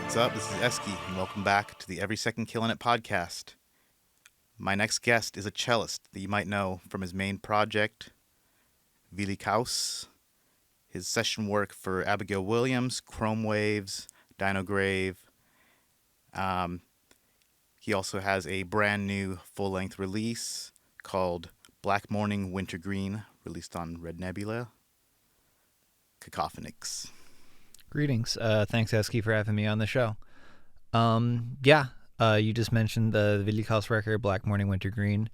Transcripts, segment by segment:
What's up? This is Eski, and welcome back to the Every Second Killin' It podcast. My next guest is a cellist that you might know from his main project, Hvile I Kaos, his session work for Abigail Williams, Chrome Waves, Dinograve. He also has a brand new full-length release called Black Morning Wintergreen, released on Red Nebula. Kakophonix. Greetings. Thanks, Eski, for having me on the show. You just mentioned the Hvile I Kaos record, Black Morning Wintergreen.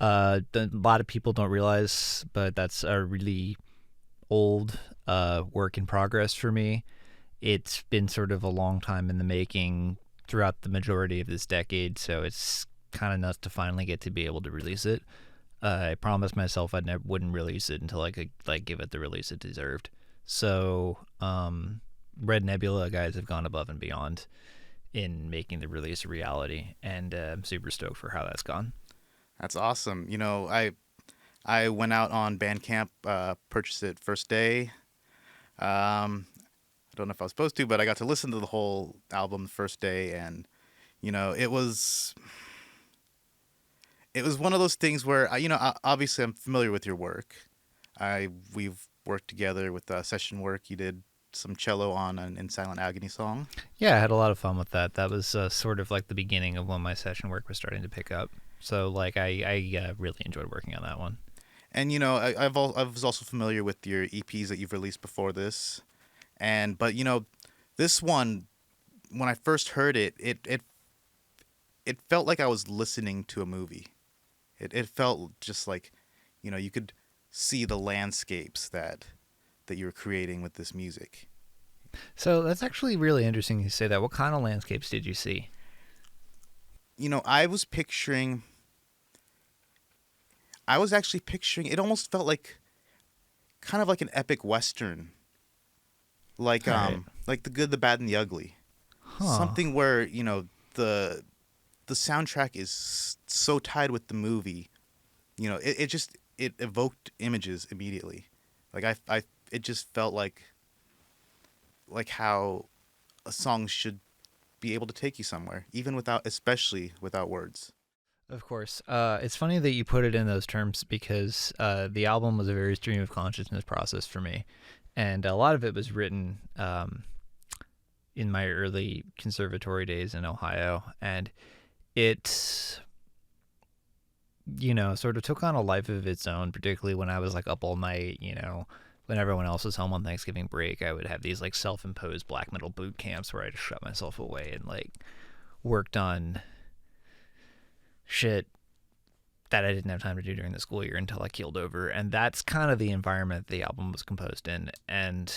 A lot of people don't realize, but that's a really old work in progress for me. It's been sort of a long time in the making throughout the majority of this decade, so it's kind of nuts to finally get to be able to release it. I promised myself I wouldn't release it until I could give it the release it deserved. So, Red Nebula guys have gone above and beyond in making the release a reality, and I'm super stoked for how that's gone. That's awesome. You know, I went out on Bandcamp, purchased it first day. I don't know if I was supposed to, but I got to listen to the whole album the first day, and you know, it was one of those things where obviously I'm familiar with your work. We've worked together with session work. You did some cello on an Silent Agony song. Yeah, I had a lot of fun with that. That was sort of like the beginning of when my session work was starting to pick up. So I really enjoyed working on that one. And you know, I was also familiar with your EPs that you've released before this, but you know, this one, when I first heard it, it felt like I was listening to a movie. It felt just like, you know, you could see the landscapes that you were creating with this music. So that's actually really interesting you say that. What kind of landscapes did you see? You know, I was actually picturing, it almost felt like kind of like an epic Western. Like Right. like The Good, the Bad, and the Ugly. Huh. Something where, you know, the soundtrack is so tied with the movie. You know, it evoked images immediately. Like it just felt like how a song should be able to take you somewhere, especially without words. Of course. It's funny that you put it in those terms because the album was a very stream of consciousness process for me. And a lot of it was written in my early conservatory days in Ohio. And it, sort of took on a life of its own, particularly when I was like up all night, when everyone else was home on Thanksgiving break. I would have these like self-imposed black metal boot camps where I just shut myself away and like worked on shit that I didn't have time to do during the school year until I keeled over. And that's kind of the environment the album was composed in. And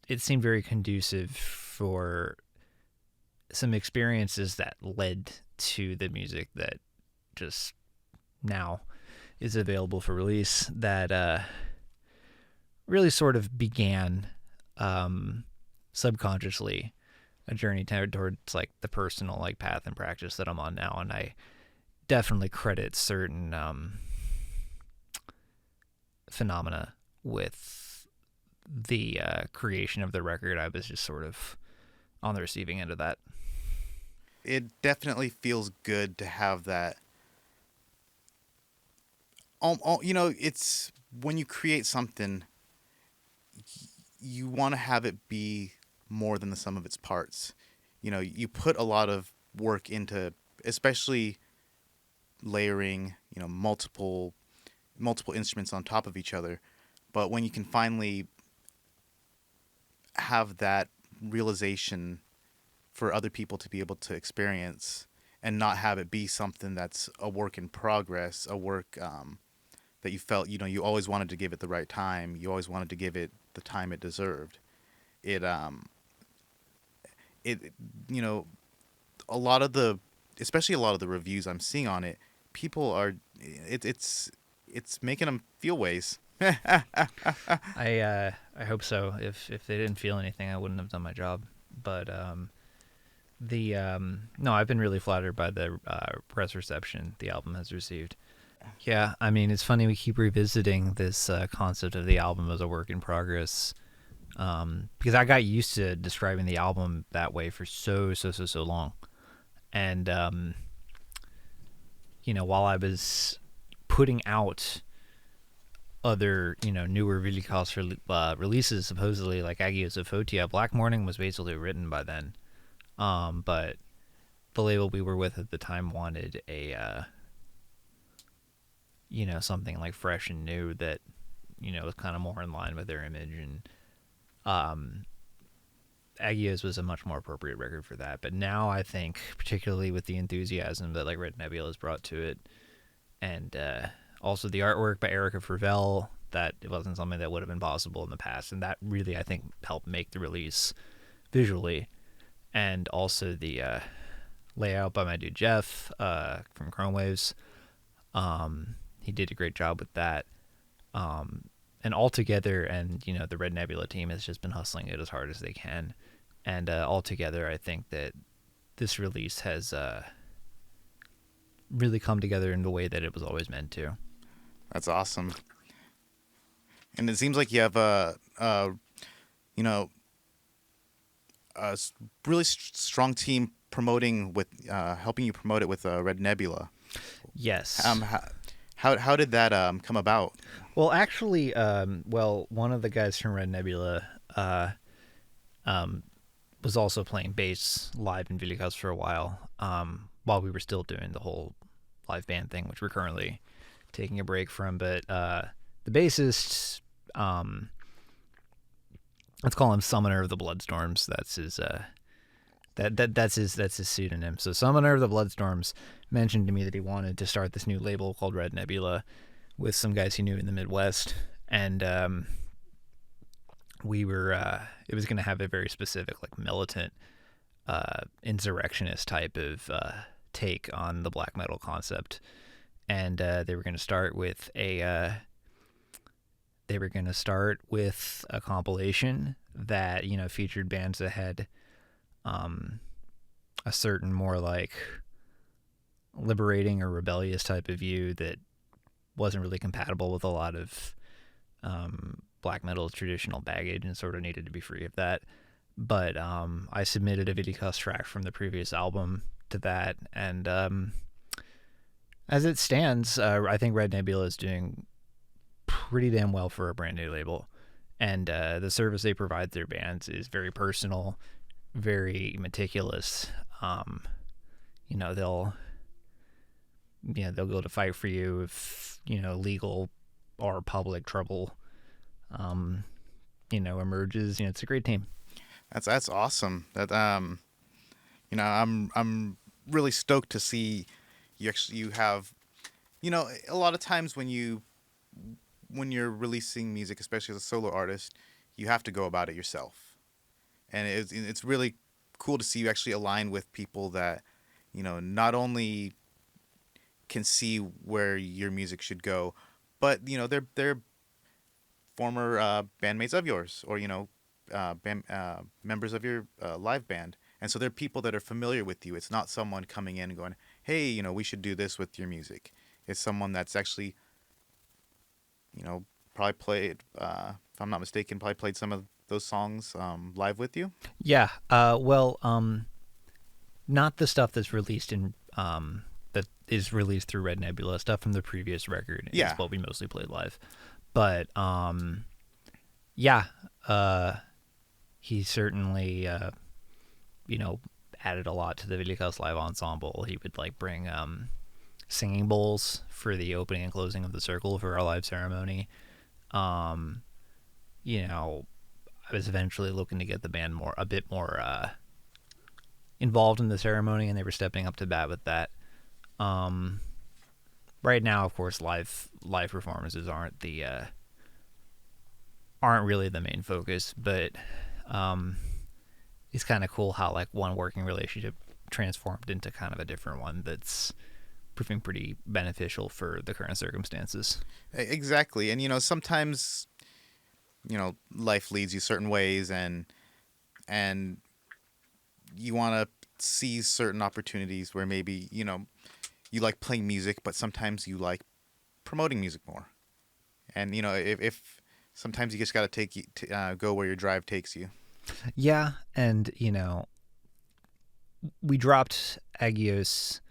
it seemed very conducive for some experiences that led to the music that just now is available for release, that really sort of began subconsciously a journey towards like the personal like path and practice that I'm on now. And I definitely credit certain phenomena with the creation of the record. I was just sort of on the receiving end of that. It definitely feels good to have that. You know, it's when you create something, you want to have it be more than the sum of its parts. You know, you put a lot of work into, especially layering, you know, multiple instruments on top of each other. But when you can finally have that realization for other people to be able to experience and not have it be something that's a work in progress, a work that you felt, you know, you always wanted to give it the right time. You always wanted to give it the time it deserved. It you know, especially a lot of the reviews I'm seeing on it, people are, it's making them feel ways. I hope so. If they didn't feel anything, I wouldn't have done my job. But no, I've been really flattered by the press reception the album has received. Yeah, I mean, it's funny we keep revisiting this concept of the album as a work in progress because I got used to describing the album that way for so long, and while I was putting out other newer Hvile I Kaos releases, supposedly like Agios of Photia, Black Morning was basically written by then, but the label we were with at the time wanted a something like fresh and new that was kind of more in line with their image, and Agios was a much more appropriate record for that. But now I think, particularly with the enthusiasm that like Red Nebula has brought to it, and also the artwork by Erica Fervell, that it wasn't something that would have been possible in the past, and that really I think helped make the release visually, and also the layout by my dude Jeff from Chrome Waves. He did a great job with that. And altogether, and the Red Nebula team has just been hustling it as hard as they can. And altogether, I think that this release has really come together in the way that it was always meant to. That's awesome. And it seems like you have a really strong team promoting with helping you promote it with Red Nebula. Yes. How did that come about? Well, actually, one of the guys from Red Nebula was also playing bass live in Hvile I Kaos for a while we were still doing the whole live band thing, which we're currently taking a break from. But the bassist, let's call him Summoner of the Bloodstorms. That's his that's his pseudonym. So Summoner of the Bloodstorms mentioned to me that he wanted to start this new label called Red Nebula with some guys he knew in the Midwest, and we were it was going to have a very specific like militant insurrectionist type of take on the black metal concept, and they were going to start with a compilation that featured bands that had a certain more like liberating or rebellious type of view that wasn't really compatible with a lot of black metal's traditional baggage and sort of needed to be free of that. But I submitted a Hvile I Kaos track from the previous album to that, and as it stands, I think Red Nebula is doing pretty damn well for a brand new label, and the service they provide their bands is very personal, very meticulous. They'll go to fight for you if legal or public trouble emerges. It's a great team. That's awesome. That I'm really stoked to see you have a lot of times when you're releasing music, especially as a solo artist, you have to go about it yourself, and it's really cool to see you actually align with people that not only can see where your music should go, but they're former bandmates of yours, or members of your live band, and so they're people that are familiar with you. It's not someone coming in and going, hey, we should do this with your music. It's someone that's actually probably played, if I'm not mistaken, probably played some of those songs live with you. Yeah. Not the stuff that's released in that is released through Red Nebula. Stuff from the previous record is what we mostly played live. But he certainly added a lot to the Hvile I Kaos live ensemble. He would like bring singing bowls for the opening and closing of the circle for our live ceremony. I was eventually looking to get the band a bit more involved in the ceremony, and they were stepping up to bat with that. Right now, of course, live performances aren't really the main focus, but it's kind of cool how like one working relationship transformed into kind of a different one that's proving pretty beneficial for the current circumstances. Exactly. And sometimes life leads you certain ways, and you want to seize certain opportunities where maybe you like playing music, but sometimes you like promoting music more. And if Sometimes you just got to go where your drive takes you. Yeah, and we dropped Agios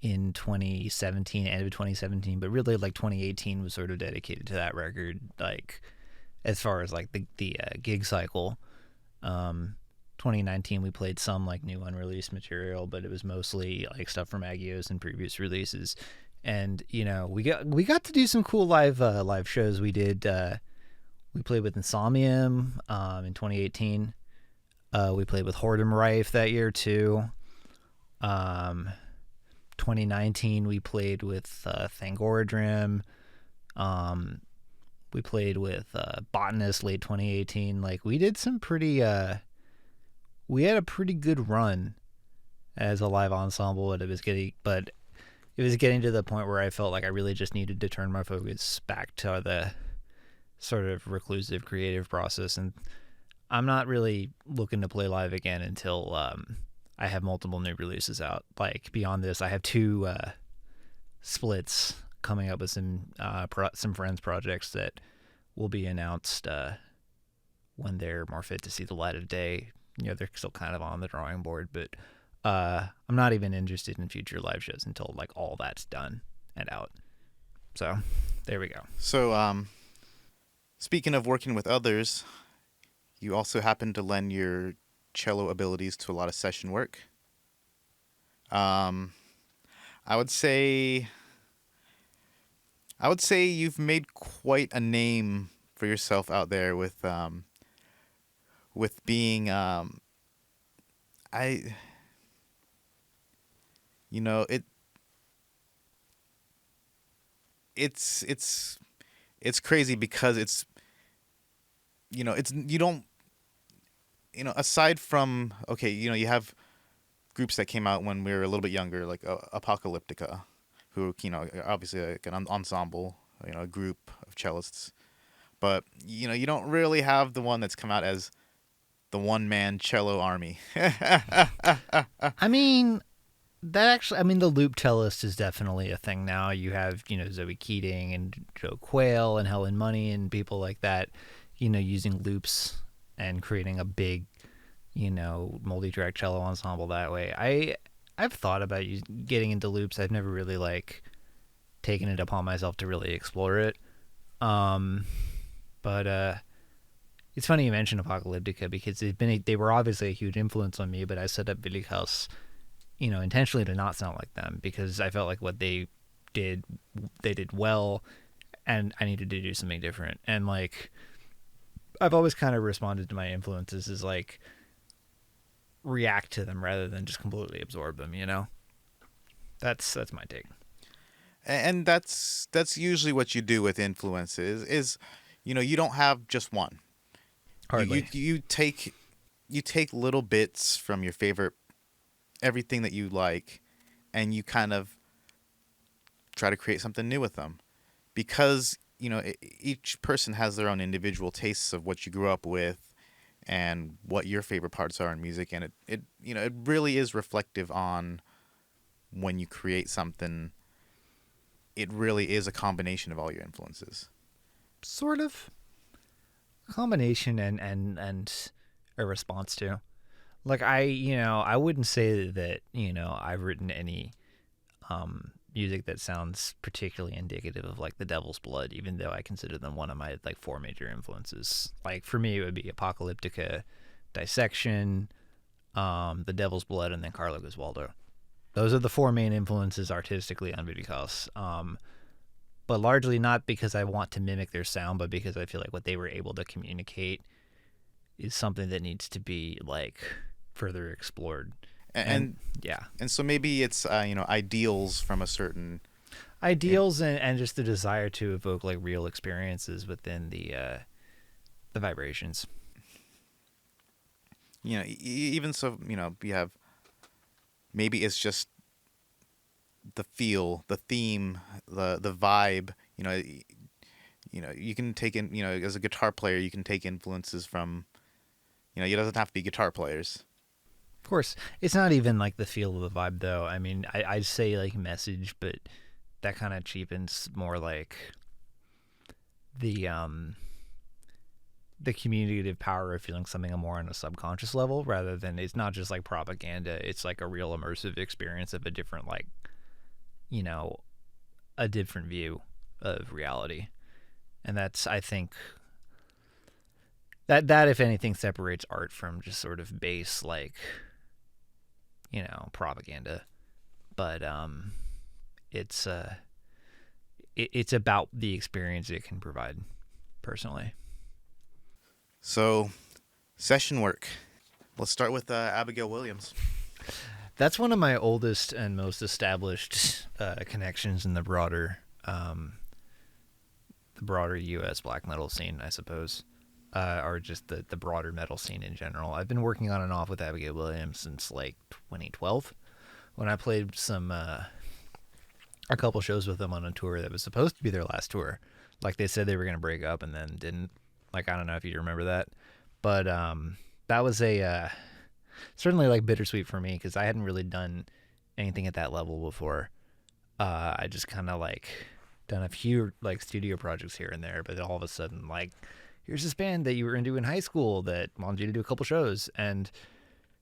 in 2017, end of 2017, but really like 2018 was sort of dedicated to that record, like as far as like the gig cycle. 2019 we played some like new unreleased material, but it was mostly like stuff from Agios and previous releases. And we got to do some cool live shows. We played with Insomnium in 2018. We played with Hordem Rife that year too. 2019 we played with Thangorodrim. We played with Botanist late 2018. Like we did some pretty we had a pretty good run as a live ensemble, but it was getting to the point where I felt like I really just needed to turn my focus back to the sort of reclusive creative process, and I'm not really looking to play live again until I have multiple new releases out. Like beyond this, I have 2 splits coming up with some friends projects that will be announced when they're more fit to see the light of day. They're still kind of on the drawing board, but I'm not even interested in future live shows until like all that's done and out. So there we go. So speaking of working with others, you also happen to lend your cello abilities to a lot of session work. I would say you've made quite a name for yourself out there with being it's crazy because it's you don't aside from you have groups that came out when we were a little bit younger, like Apocalyptica, who obviously like an ensemble, a group of cellists, but you don't really have the one that's come out as the one-man cello army. I mean, the loop cellist is definitely a thing now. You have, Zoe Keating and Joe Quayle and Helen Money and people like that, using loops and creating a big, multi-track cello ensemble that way. I've thought about getting into loops. I've never really taken it upon myself to really explore it. But it's funny you mentioned Apocalyptica because they were obviously a huge influence on me, but I set up Hvile I Kaos, intentionally to not sound like them because I felt like what they did well, and I needed to do something different. And I've always kind of responded to my influences as react to them rather than just completely absorb them. That's my take. And that's usually what you do with influences is you don't have just one. Hardly. You take little bits from your favorite, everything that you like, and you kind of try to create something new with them, because each person has their own individual tastes of what you grew up with and what your favorite parts are in music, and it really is reflective on when you create something. It really is a combination of all your influences. Sort of. Combination and a response to. I wouldn't say that, I've written any music that sounds particularly indicative of the Devil's Blood, even though I consider them one of my 4 major influences. For me it would be Apocalyptica, Dissection, The Devil's Blood, and then Carlo Gesualdo. Those are the 4 main influences artistically on Hvile I Kaos. But largely not because I want to mimic their sound, but because I feel like what they were able to communicate is something that needs to be further explored. And yeah. And so maybe it's ideals from a certain ideals and just the desire to evoke real experiences within the vibrations. Even so, you have, maybe it's just the feel, the theme, the vibe. You can take in, as a guitar player, you can take influences from, it doesn't have to be guitar players. Of course, it's not even the feel of the vibe though. I mean, I'd say message, but that kind of cheapens more the the communicative power of feeling something more on a subconscious level, rather than it's not just like propaganda. It's like a real immersive experience of a different, like, you know, a different view of reality. And that's, I think, that if anything separates art from just sort of base, like, you know, propaganda. But it's it's about the experience it can provide, personally. So, session work. Let's start with Abigail Williams. That's one of my oldest and most established connections in the broader U.S. black metal scene, I suppose, or just the broader metal scene in general. I've been working on and off with Abigail Williams since like 2012, when I played a couple shows with them on a tour that was supposed to be their last tour. Like, they said they were going to break up and then didn't. Like, I don't know if you remember that, but that was a certainly like bittersweet for me, because I hadn't really done anything at that level before. I just kind of like done a few like studio projects here and there, but all of a sudden, like, here's this band that you were into in high school that wanted you to do a couple shows, and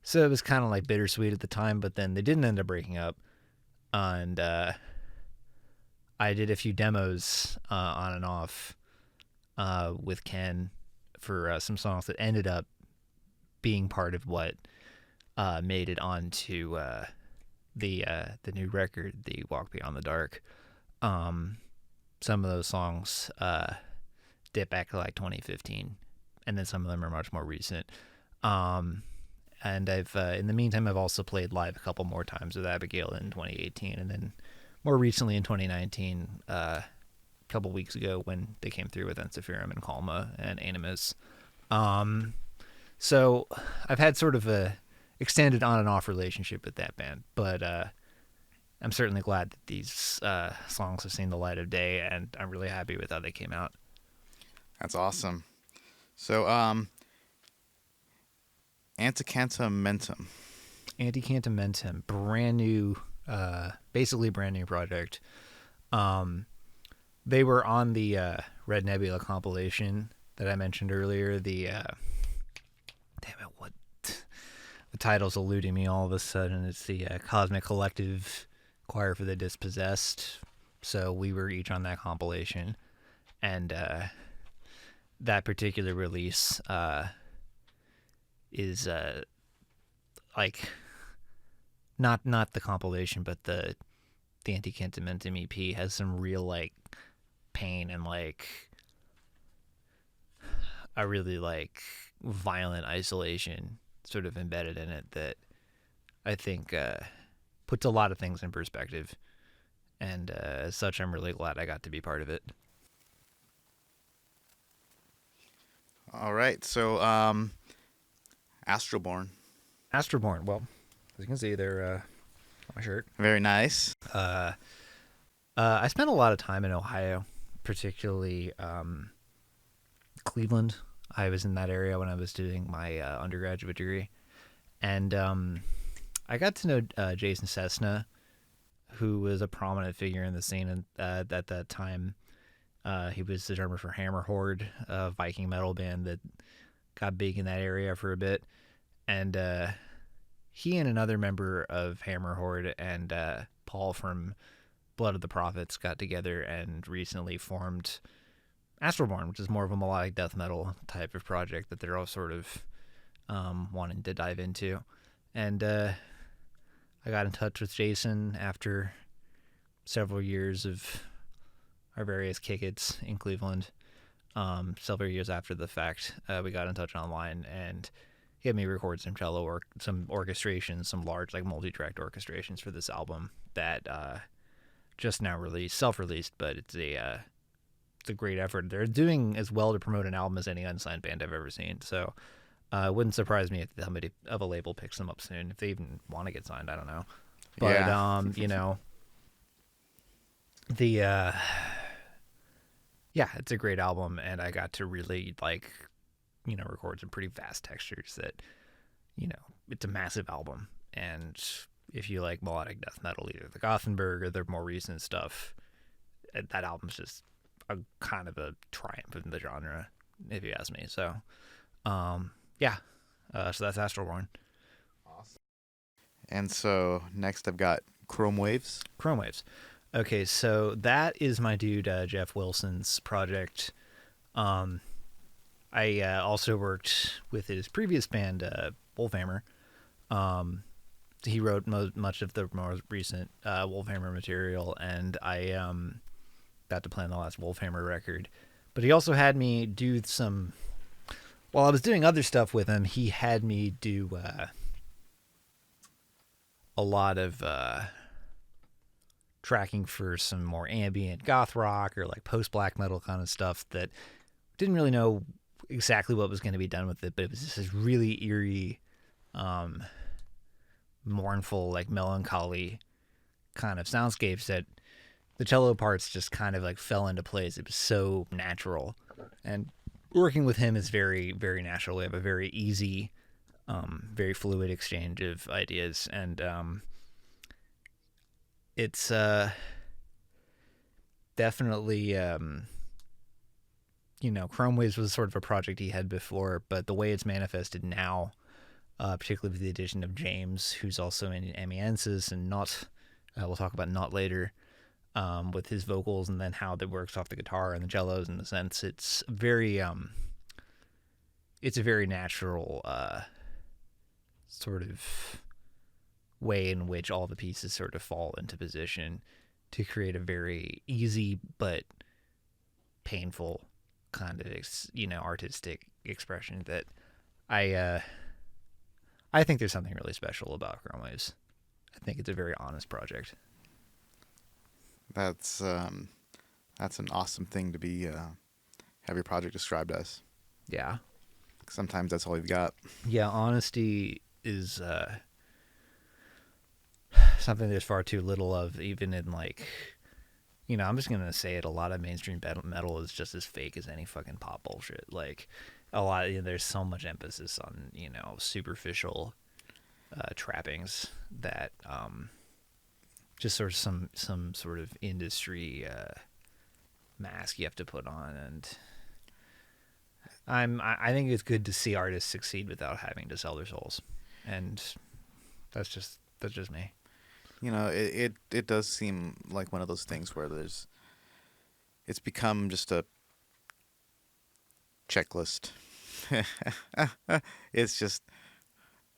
so it was kind of like bittersweet at the time. But then they didn't end up breaking up, and I did a few demos on and off with Ken for some songs that ended up being part of what made it onto the new record, the Walk Beyond the Dark. Some of those songs dip back to like 2015, and then some of them are much more recent. And I've in the meantime, I've also played live a couple more times with Abigail in 2018, and then more recently in 2019, a couple weeks ago when they came through with Encepharum and Calma and Animus. So I've had sort of a extended on and off relationship with that band, but I'm certainly glad that these songs have seen the light of day, and I'm really happy with how they came out. That's awesome. So, Antecantamentum. Antecantamentum, brand new, basically brand new project. They were on the Red Nebula compilation that I mentioned earlier. What the title's eluding me all of a sudden. It's the Cosmic Collective Choir for the Dispossessed. So we were each on that compilation, and that particular release is like not the compilation, but the Antecantamentum EP has some real like pain and like a really like violent isolation sort of embedded in it that I think puts a lot of things in perspective, and as such, I'm really glad I got to be part of it. All right, so Astralborne. Astralborne. Well, as you can see, they're on my shirt. Very nice. I spent a lot of time in Ohio, particularly Cleveland. I was in that area when I was doing my undergraduate degree, and I got to know Jason Cessna, who was a prominent figure in the scene at that time. He was the drummer for Hammer Horde, a Viking metal band that got big in that area for a bit, and he and another member of Hammer Horde and Paul from Blood of the Prophets got together and recently formed Astralborne, which is more of a melodic death metal type of project that they're all sort of wanting to dive into. And I got in touch with Jason after several years of our various kick-its in Cleveland. Several years after the fact, we got in touch online, and he had me record some cello work, some orchestrations, some large like multi-tracked orchestrations for this album that just now released, self-released, but it's a great effort. They're doing as well to promote an album as any unsigned band I've ever seen. So it wouldn't surprise me if somebody of a label picks them up soon, if they even want to get signed. I don't know. But, yeah. you know, yeah, it's a great album, and I got to really, like, you know, record some pretty vast textures that, you know, it's a massive album. And if you like melodic death metal, either the Gothenburg or their more recent stuff, that album's just a kind of a triumph in the genre. if you ask me. So, yeah. So that's Astralborne. And so next I've got Chrome Waves. Chrome Waves. Okay, so that is my dude Jeff Wilson's project. I also worked with his previous band, Wolfhammer. He wrote much of the more recent Wolfhammer material, and I got to play on the last Wolfhammer record. But he also had me do some... While I was doing other stuff with him, he had me do a lot of tracking for some more ambient goth rock or like post-black metal kind of stuff that didn't really know exactly what was going to be done with it, but it was just this really eerie, mournful, like melancholy kind of soundscapes that the cello parts just kind of like fell into place. It was so natural, and working with him is very, very natural. We have a very easy, very fluid exchange of ideas, and it's definitely, Chrome Waves was sort of a project he had before, but the way it's manifested now, particularly with the addition of James, who's also in Amiensis and Nòtt, we'll talk about Nòtt later, with his vocals, and then how that works off the guitar and the cellos in the sense. It's very, it's a very natural sort of way in which all the pieces sort of fall into position to create a very easy but painful kind of artistic expression that I think there's something really special about Chrome Waves. I think it's a very honest project. That's an awesome thing to be have your project described as. Yeah. Sometimes that's all you've got. Yeah, honesty is something there's far too little of, even in like, I'm just gonna say it. A lot of mainstream metal is just as fake as any fucking pop bullshit. Like, a lot, there's so much emphasis on superficial trappings that just sort of some sort of industry mask you have to put on, and I think it's good to see artists succeed without having to sell their souls, and that's just me. It does seem like one of those things where it's become just a checklist. It's just,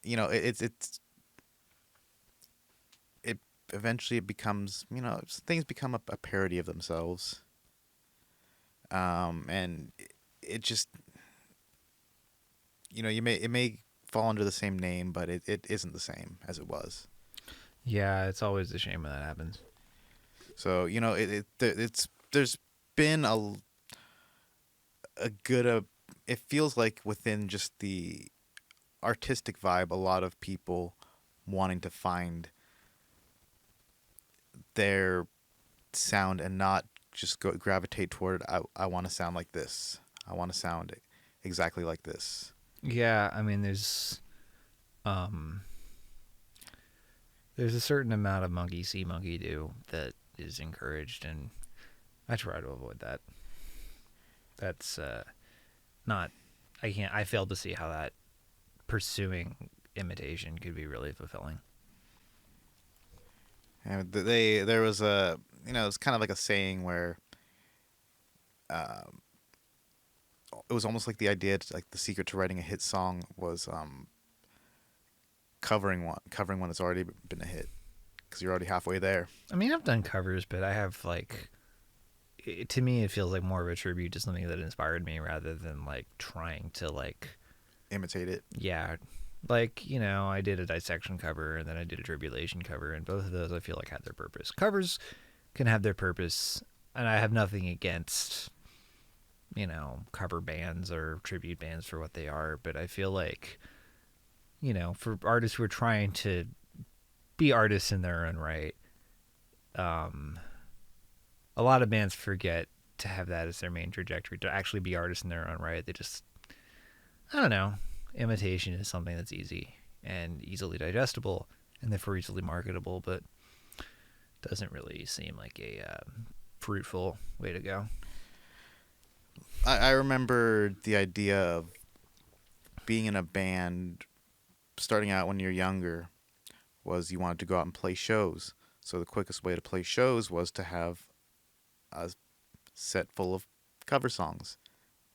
it eventually it becomes, things become a parody of themselves. And it just, it may fall under the same name, but it isn't the same as it was. Yeah, it's always a shame when that happens. So there's been a good it feels like within just the artistic vibe, a lot of people wanting to find their sound and not just gravitate toward I want to sound like this. I want to sound exactly like this. Yeah, I mean there's a certain amount of monkey see, monkey do that is encouraged, and I try to avoid that. That's I fail to see how that pursuing imitation could be really fulfilling. And there was it's kind of like a saying where it was almost like the idea like the secret to writing a hit song was covering one that's already been a hit, because you're already halfway there. I mean, I've done covers, but I have to me it feels like more of a tribute to something that inspired me rather than like trying to like imitate it. Yeah, like I did a Dissection cover and then I did a Tribulation cover, and both of those I feel like had their purpose. Covers can have their purpose, and I have nothing against cover bands or tribute bands for what they are, but I feel like for artists who are trying to be artists in their own right, a lot of bands forget to have that as their main trajectory, to actually be artists in their own right. They just, I don't know, imitation is something that's easy and easily digestible and therefore easily marketable, but doesn't really seem like a fruitful way to go. I remember the idea of being in a band, starting out when you're younger, was you wanted to go out and play shows. So the quickest way to play shows was to have a set full of cover songs,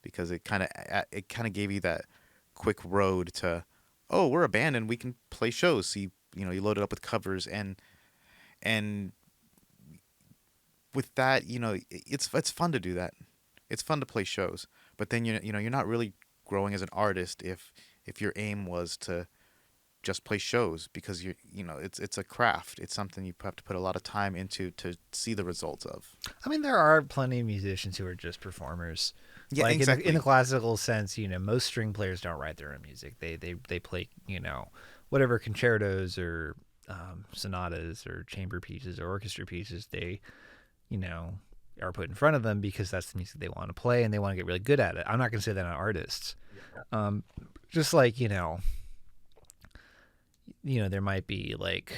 because it kind of gave you that quick road to, oh, we're a band and we can play shows. So you load it up with covers, and with that, it's fun to do that. It's fun to play shows, but then you're not really growing as an artist if your aim was to just play shows, because it's a craft. It's something you have to put a lot of time into to see the results of. I mean, there are plenty of musicians who are just performers. Yeah, Like exactly. in the classical sense, most string players don't write their own music. They play, whatever concertos or sonatas or chamber pieces or orchestra pieces they, you know, are put in front of them because that's the music they want to play and they want to get really good at it. I'm not going to say that on artists. Just like, there might be like,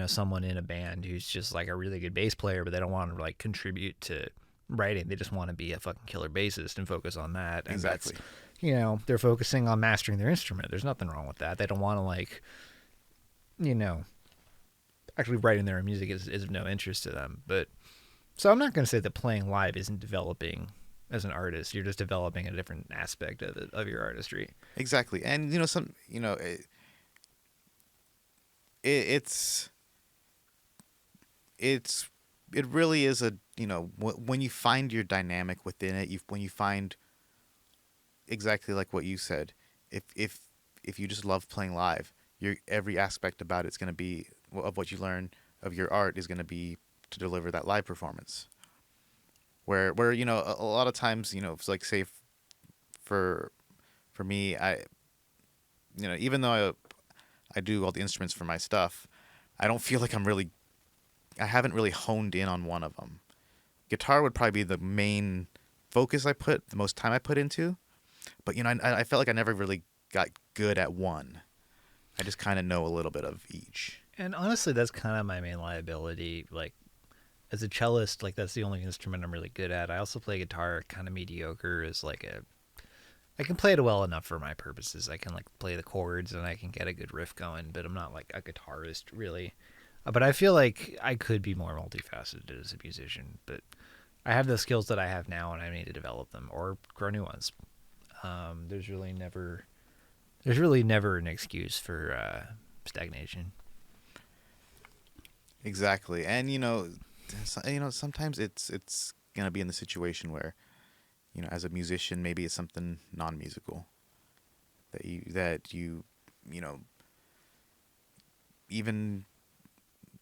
someone in a band who's just like a really good bass player, but they don't want to like contribute to writing. They just want to be a fucking killer bassist and focus on that. And Exactly. they're focusing on mastering their instrument. There's nothing wrong with that. They don't want to like, actually writing their own music is of no interest to them. But so I'm not going to say that playing live isn't developing as an artist. You're just developing a different aspect of it, of your artistry. Exactly. And it's it really is a, when you find your dynamic within it, when you find exactly like what you said, if you just love playing live, every aspect about it's going to be, of what you learn of your art is going to be to deliver that live performance. Where a lot of times, it's like, say, for me, even though I do all the instruments for my stuff, I don't feel like I haven't really honed in on one of them. Guitar would probably be the main focus the most time I put into, but I felt like I never really got good at one. I just kind of know a little bit of each. And honestly, that's kind of my main liability. Like, as a cellist, like that's the only instrument I'm really good at. I also play guitar kind of mediocre as like I can play it well enough for my purposes. I can like play the chords and I can get a good riff going, but I'm not like a guitarist really. But I feel like I could be more multifaceted as a musician, but I have the skills that I have now and I need to develop them or grow new ones. There's really never an excuse for stagnation. Exactly. And sometimes it's gonna be in the situation where, as a musician, maybe it's something non-musical that you even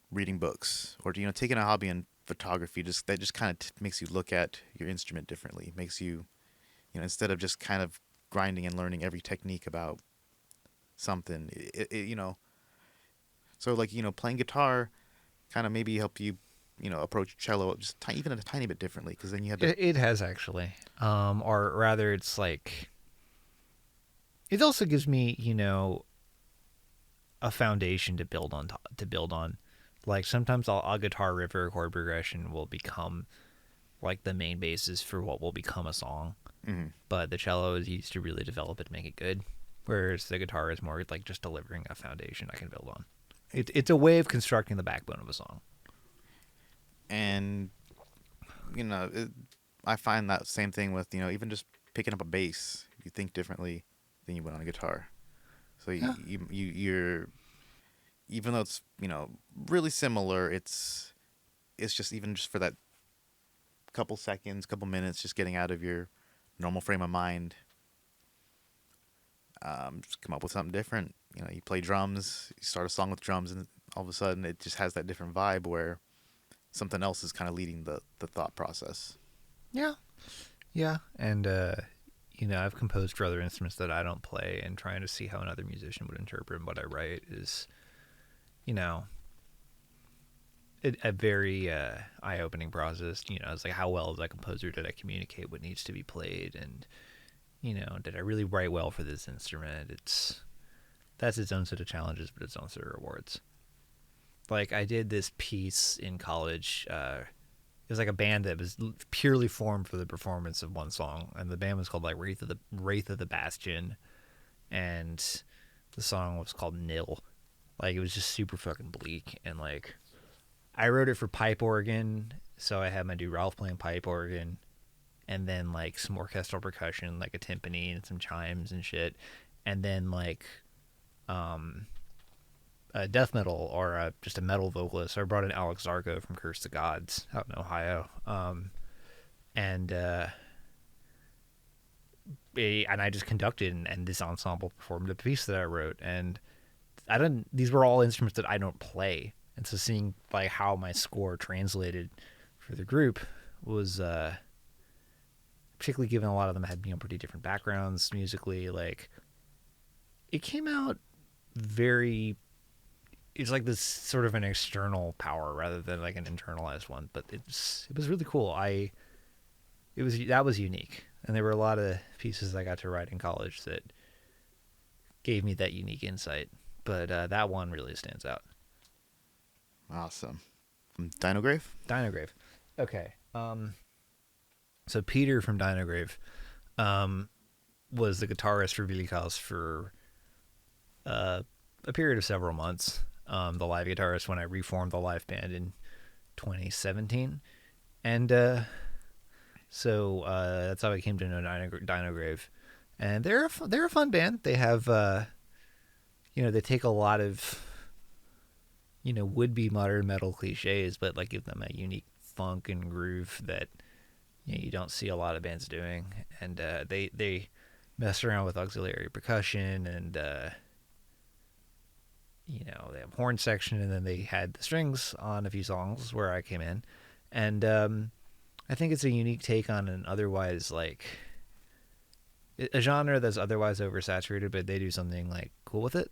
reading books, or taking a hobby in photography, that just kind of makes you look at your instrument differently. Makes you, instead of just kind of grinding and learning every technique about something, so like, playing guitar kind of maybe help you, approach cello just even a tiny bit differently, because then you have to. It has actually, or rather, it's like it also gives me, a foundation to build on. Like sometimes a guitar riff or a chord progression will become like the main basis for what will become a song, but the cello is used to really develop it, make it good. Whereas the guitar is more like just delivering a foundation I can build on. It's a way of constructing the backbone of a song. And I find that same thing with even just picking up a bass. You think differently than you would on a guitar. So you're, even though it's really similar, it's just, even just for that couple seconds, couple minutes, just getting out of your normal frame of mind. Just come up with something different. You play drums, you start a song with drums, and all of a sudden it just has that different vibe where something else is kind of leading the thought process. Yeah, and I've composed for other instruments that I don't play, and trying to see how another musician would interpret what I write is, a very eye-opening process. It's like, how well as a composer did I communicate what needs to be played, and did I really write well for this instrument? That's its own set of challenges, but its own set of rewards. Like, I did this piece in college it was like a band that was purely formed for the performance of one song, and the band was called like Wraith of the Bastion, and the song was called Nil. Like, it was just super fucking bleak, and like I wrote it for pipe organ, so I had my dude Ralph playing pipe organ, and then like some orchestral percussion, like a timpani and some chimes and shit, and then like a death metal or just a metal vocalist. So I brought in Alex Zarko from Curse the Gods out in Ohio, and I just conducted, and this ensemble performed the piece that I wrote. And these were all instruments that I don't play, and so seeing like how my score translated for the group was particularly given a lot of them had pretty different backgrounds musically. Like, it came out very. It's like this sort of an external power rather than like an internalized one, but it was really cool. That was unique, and there were a lot of pieces I got to write in college that gave me that unique insight. But that one really stands out. Awesome. Dinograve? Dinograve. Okay. So Peter from Dinograve was the guitarist for Hvile I Kaos for a period of several months. The live guitarist when I reformed the live band in 2017. And so that's how I came to know Dinograve. And they're a fun band. They have, they take a lot of, would-be modern metal cliches, but like give them a unique funk and groove that you don't see a lot of bands doing. And they mess around with auxiliary percussion, and they have horn section, and then they had the strings on a few songs where I came in. And I think it's a unique take on an otherwise, like, a genre that's otherwise oversaturated, but they do something, like, cool with it.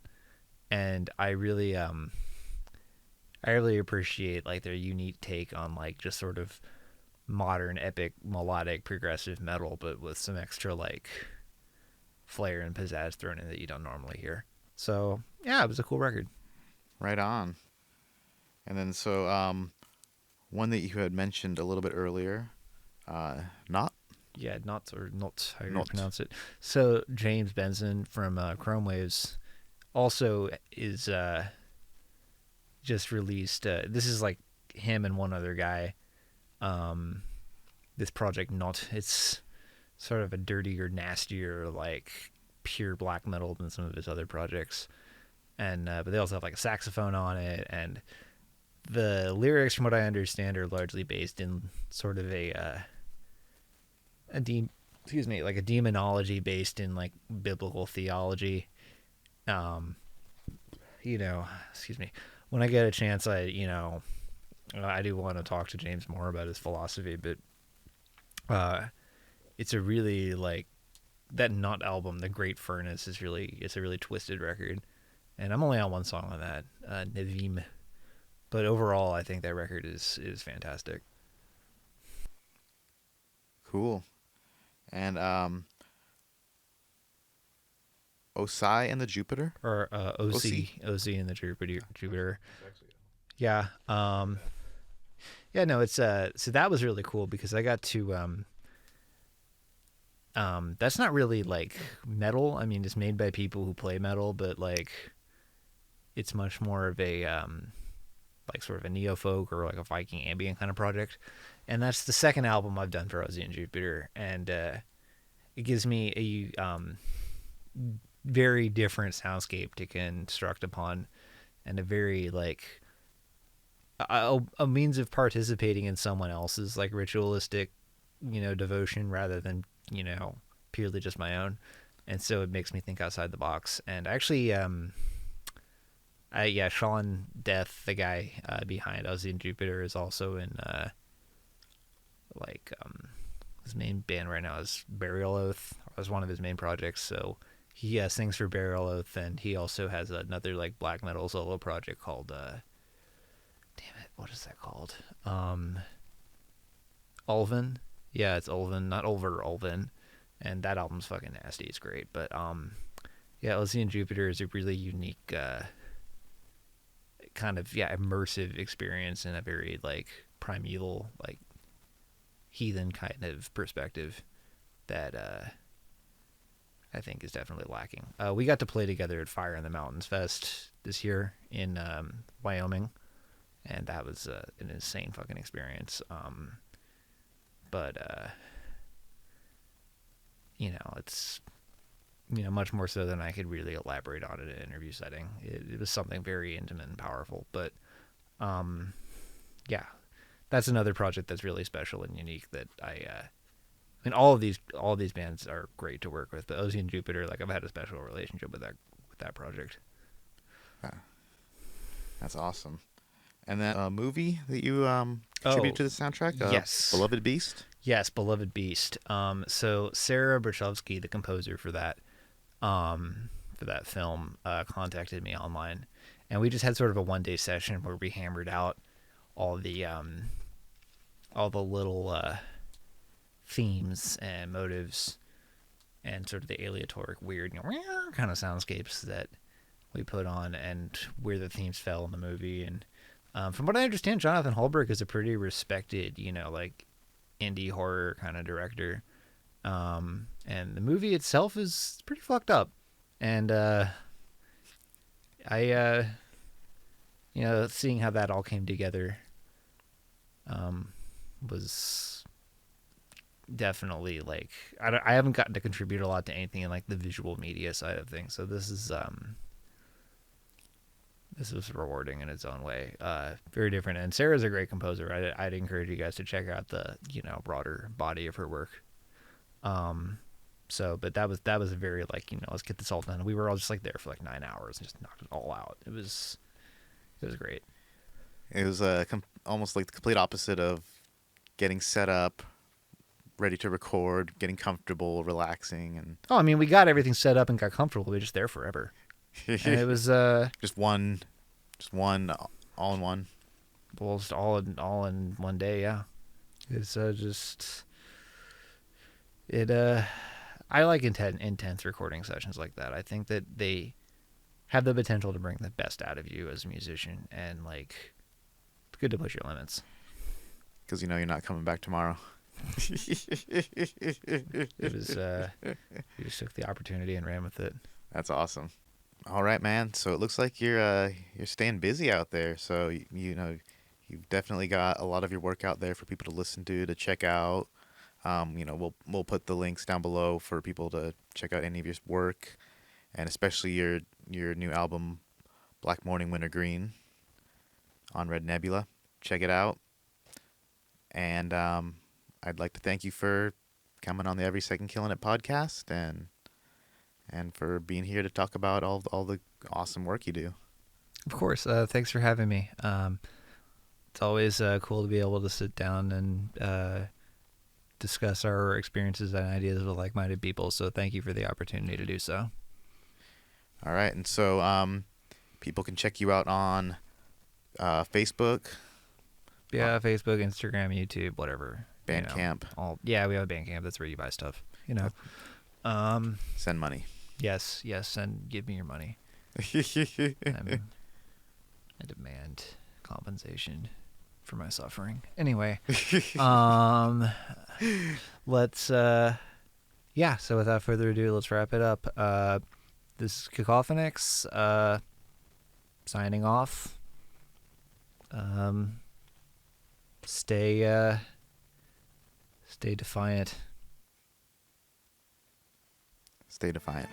And I really appreciate, like, their unique take on, like, just sort of modern, epic, melodic, progressive metal, but with some extra, like, flair and pizzazz thrown in that you don't normally hear. So, yeah, it was a cool record. Right on. And then, so, one that you had mentioned a little bit earlier, Nòtt? Yeah, Nòtt, or Nòtt, how you Nòtt. pronounce it. So, James Benson from Chrome Waves also is just released, this is like him and one other guy, this project Nòtt. It's sort of a dirtier, nastier, like, pure black metal than some of his other projects, and but they also have like a saxophone on it, and the lyrics, from what I understand, are largely based in sort of a demonology based in like biblical theology. When I get a chance, I do want to talk to James more about his philosophy, but it's a really, like, that Nòtt album, The Great Furnace, it's a really twisted record, and I'm only on one song on that, Nevim, but overall I think that record is fantastic. Cool. And Osi and the Jupiter? Or Osi and the Jupiter. Yeah. No, it's so that was really cool because I got to that's not really like metal. I mean, it's made by people who play metal, but like it's much more of a like sort of a neo-folk or like a Viking ambient kind of project. And that's the second album I've done for Osi and Jupiter, and it gives me a very different soundscape to construct upon, and a very like a means of participating in someone else's like ritualistic, devotion rather than purely just my own. And so it makes me think outside the box. And actually, Sean Death, the guy behind Osi and Jupiter, is also in his main band right now is Burial Oath. As one of his main projects. So he sings for Burial Oath, and he also has another like black metal solo project called what is that called? Ulven. Yeah, it's Ulven, not Ulver, Ulven. And that album's fucking nasty. It's great. But Osi and Jupiter is a really unique kind of immersive experience in a very like primeval, like heathen kind of perspective that I think is definitely lacking. We got to play together at Fire in the Mountains Fest this year in Wyoming, and that was an insane fucking experience. But it's much more so than I could really elaborate on in an interview setting. It was something very intimate and powerful. But yeah, that's another project that's really special and unique that all of these bands are great to work with, but Osi and Jupiter, like, I've had a special relationship with that project. That's awesome. And that movie that you contributed to the soundtrack, yes, Beloved Beast. Yes, Beloved Beast. So Sarah Brachowski, the composer for that film, contacted me online, and we just had sort of a one-day session where we hammered out all the little themes and motives and sort of the aleatoric, weird, kind of soundscapes that we put on, and where the themes fell in the movie. And from what I understand, Jonathan Holbrook is a pretty respected, like, indie horror kind of director. And the movie itself is pretty fucked up. And I seeing how that all came together was definitely, like, I haven't gotten to contribute a lot to anything in, like, the visual media side of things. So this was rewarding in its own way. Very different. And Sarah's a great composer. I'd encourage you guys to check out the broader body of her work. But that was a very, like, let's get this all done. We were all just, like, there for like 9 hours and just knocked it all out. It was great. It was almost like the complete opposite of getting set up, ready to record, getting comfortable, relaxing, and we got everything set up and got comfortable. We were just there forever. And it was just one, all in one. Well, just all in one day. Yeah, it's I like intense recording sessions like that. I think that they have the potential to bring the best out of you as a musician, and, like, it's good to push your limits. Because you're not coming back tomorrow. It was you just took the opportunity and ran with it. That's awesome. All right, man. So it looks like you're staying busy out there. So you've definitely got a lot of your work out there for people to listen to check out. We'll put the links down below for people to check out any of your work, and especially your new album, Black Morning Winter Green, on Red Nebula. Check it out. And I'd like to thank you for coming on the Every Second Killin' It podcast, and for being here to talk about all the awesome work you do. Of course. Thanks for having me. It's always cool to be able to sit down and discuss our experiences and ideas with like-minded people. So thank you for the opportunity to do so. All right. And so people can check you out on Facebook. Yeah, Facebook, Instagram, YouTube, whatever. Bandcamp. We have a Bandcamp. That's where you buy stuff. Send money. Yes, and give me your money. I demand compensation for my suffering. Anyway, let's so without further ado, let's wrap it up. This is Kakophonix signing off. Stay defiant. Stay defiant.